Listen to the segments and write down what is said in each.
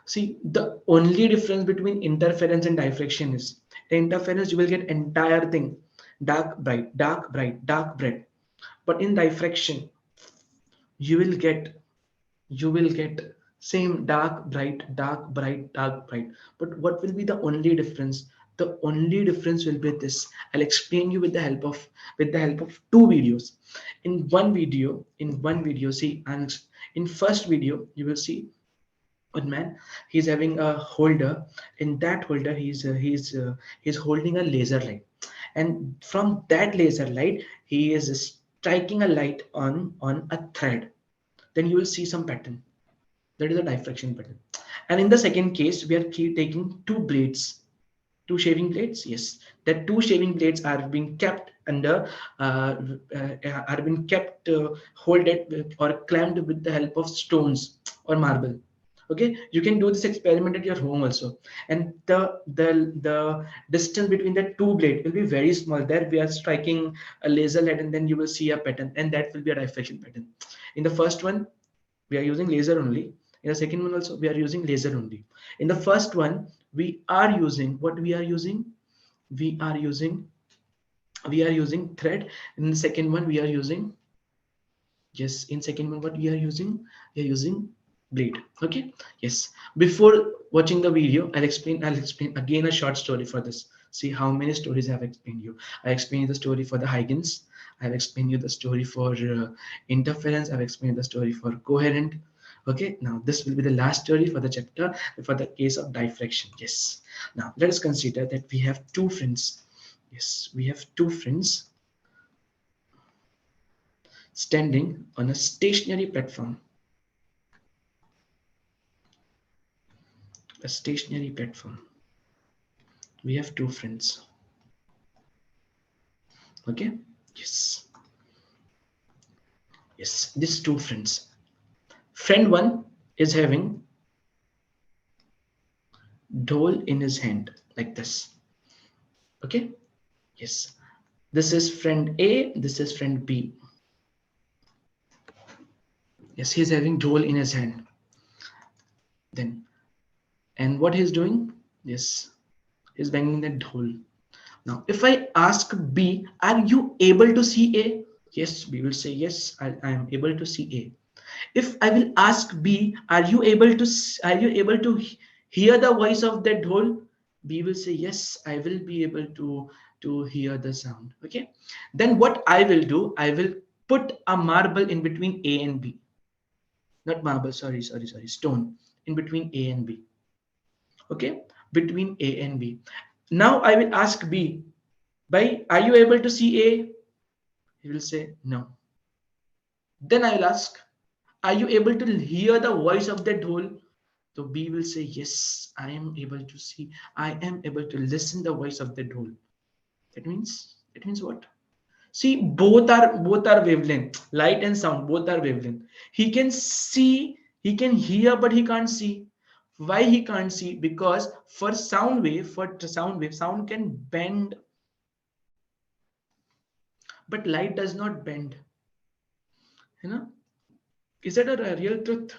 See, the only difference between interference and diffraction is the interference you will get entire thing dark, bright, dark, bright, dark, bright. But in diffraction, you will get you will get same dark, bright, dark, bright, dark, bright. But what will be the only difference? The only difference will be this. I'll explain you with the help of two videos. In one video, see, and in first video you will see one man, he's having a holder. In that holder he's holding a laser light, and from that laser light he is striking a light on a thread. Then you will see some pattern. That is a diffraction pattern. And in the second case we are taking two blades, two shaving blades. Yes, that two shaving blades are being kept under are being kept holded or clamped with the help of stones or marble. Okay, you can do this experiment at your home also. And the distance between the two blade will be very small. There we are striking a laser light, and then you will see a pattern, and that will be a diffraction pattern. In the first one we are using laser only. In the second one also we are using laser only. In the first one we are using what we are using, we are using we are using thread. In the second one we are using, yes, in second one what we are using blade. Okay, yes. Before watching the video, I'll explain again a short story for this. See how many stories I have explained you. I explained you the story for the Huygens, I've explained you the story for interference, I've explained the story for coherent. Okay, now this will be the last story for the chapter, for the case of diffraction. Yes, now let us consider that we have two friends. Yes, we have two friends standing on a stationary platform. A stationary platform. We have two friends. Okay, yes, yes, these two friends. Friend one is having dhol in his hand like this. Okay, yes, this is friend A, this is friend B. Yes, he's having dhol in his hand. Then, and what he's doing? Yes, he's banging that dhol. Now, if I ask B, are you able to see A? Yes, B will say yes, I am able to see A. If I will ask B, are you able to hear the voice of that dhol? B will say yes, I will be able to hear the sound. Okay, then what I will do, I will put a marble in between A and B. Not marble, sorry, stone in between A and B. Okay, between A and B. Now I will ask B, by are you able to see A? He will say no. Then I will ask, are you able to hear the voice of that dhol? So B will say, yes, I am able to see, I am able to listen the voice of the dhol. It means what? See, both are wavelength, light and sound, both are wavelength. He can see, he can hear, but he can't see. Why he can't see? Because for sound wave, sound can bend, but light does not bend. You know? Is that a real truth?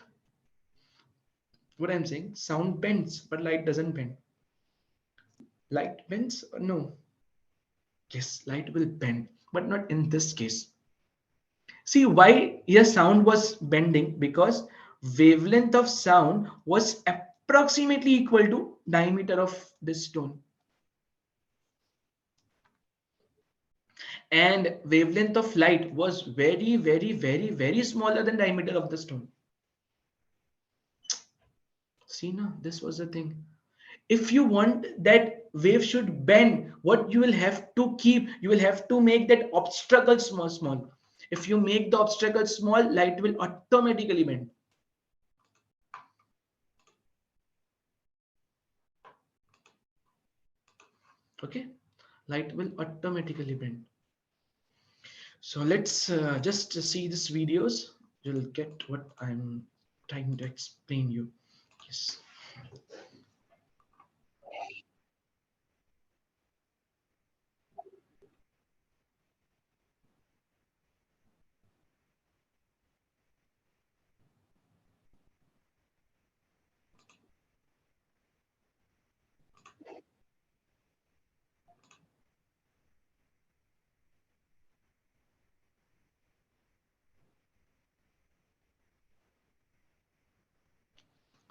What I'm saying, sound bends, but light doesn't bend. Light bends? No. Yes, light will bend, but not in this case. See why your sound was bending? Because wavelength of sound was approximately equal to diameter of this stone. And wavelength of light was very smaller than diameter of the stone. See now, this was the thing. If you want that wave should bend, what you will have to keep, you will have to make that obstacle small. If you make the obstacle small, light will automatically bend. Okay, light will automatically bend. So let's just see these videos. You'll get what I'm trying to explain you. Yes.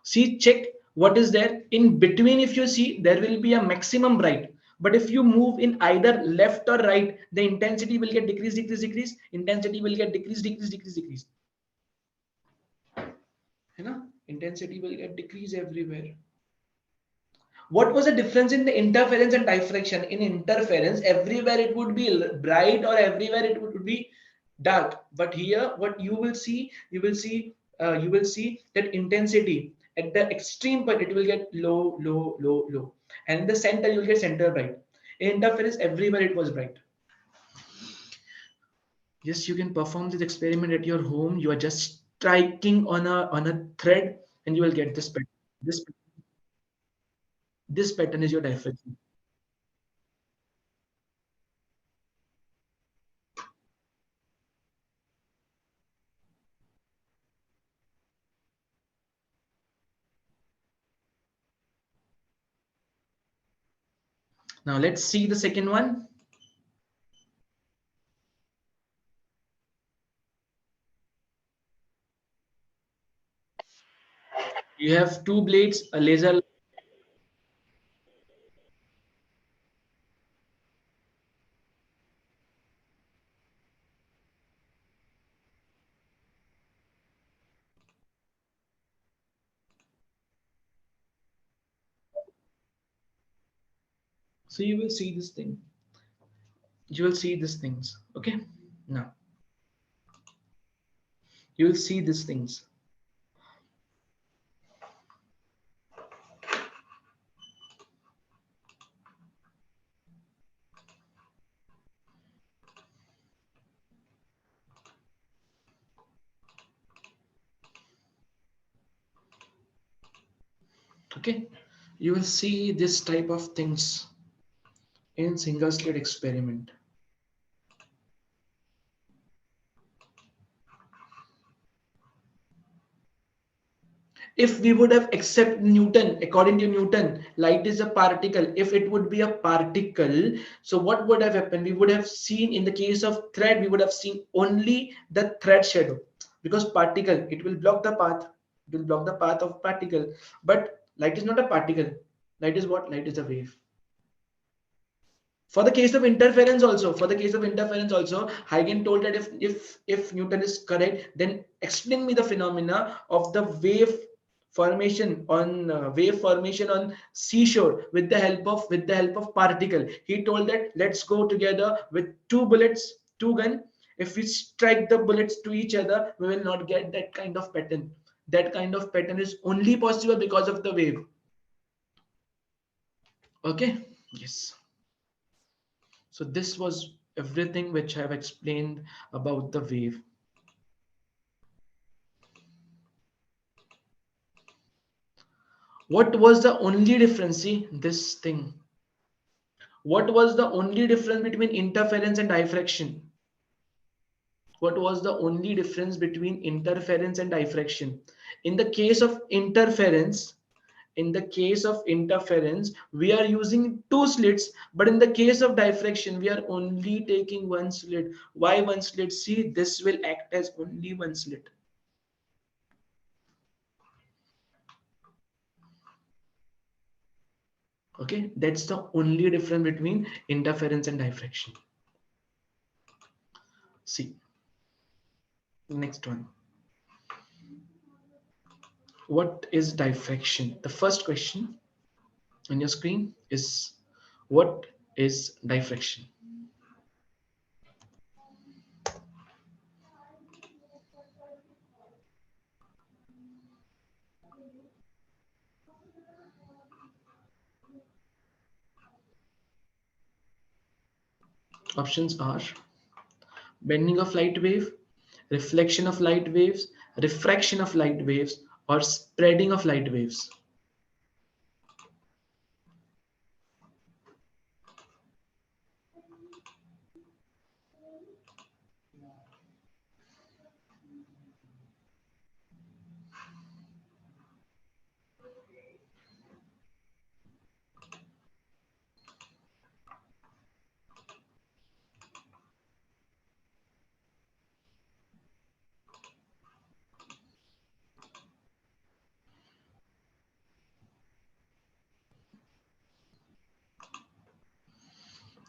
See, check what is there in between. If you see, there will be a maximum bright. But if you move in either left or right, the intensity will get decrease, decrease, decrease. Intensity will get decrease, decrease, decrease, decrease. You know, intensity will get decrease everywhere. What was the difference in the interference and diffraction? In interference, everywhere it would be bright or everywhere it would be dark. But here, what you will see, you will see that intensity at the extreme point it will get low, low, low, low, and in the center you will get center bright. In interference, everywhere it was bright. Yes, you can perform this experiment at your home. You are just striking on a thread, and you will get this pattern. This pattern is your diffraction. Now let's see the second one. You have two blades, a laser. So you will see this thing. You will see these things. Okay. Now you will see these things. Okay. You will see this type of things in single slit experiment. If we would have accept Newton, according to Newton, light is a particle. If it would be a particle, so what would have happened? We would have seen in the case of thread, we would have seen only the thread shadow, because particle, it will block the path. It will block the path of particle. But light is not a particle. Light is what? Light is a wave. For the case of interference also, Huygens told that if Newton is correct, then explain me the phenomena of the wave formation on seashore with the help of particle. He told that let's go together with two bullets, two gun. If we strike the bullets to each other, we will not get that kind of pattern. That kind of pattern is only possible because of the wave. Okay. Yes. So this was everything which I have explained about the wave. What was the only difference? See this thing. What was the only difference between interference and diffraction? What was the only difference between interference and diffraction? In the case of interference, we are using two slits, but in the case of diffraction, we are only taking one slit. Why one slit? See, this will act as only one slit. Okay, that's the only difference between interference and diffraction. See, next one. What is diffraction? The first question on your screen is, what is diffraction? Options are bending of light wave, reflection of light waves, refraction of light waves, or spreading of light waves.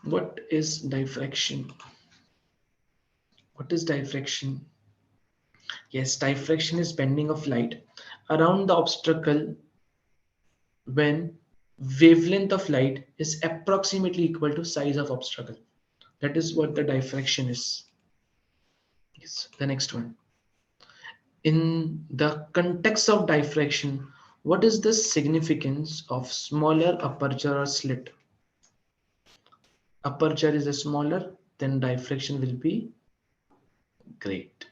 What is diffraction? What is diffraction? Yes, diffraction is bending of light around the obstacle when wavelength of light is approximately equal to size of obstacle. That is what the diffraction is. Yes, the next one. In the context of diffraction, what is the significance of smaller aperture or slit? Aperture is a smaller, then diffraction will be great.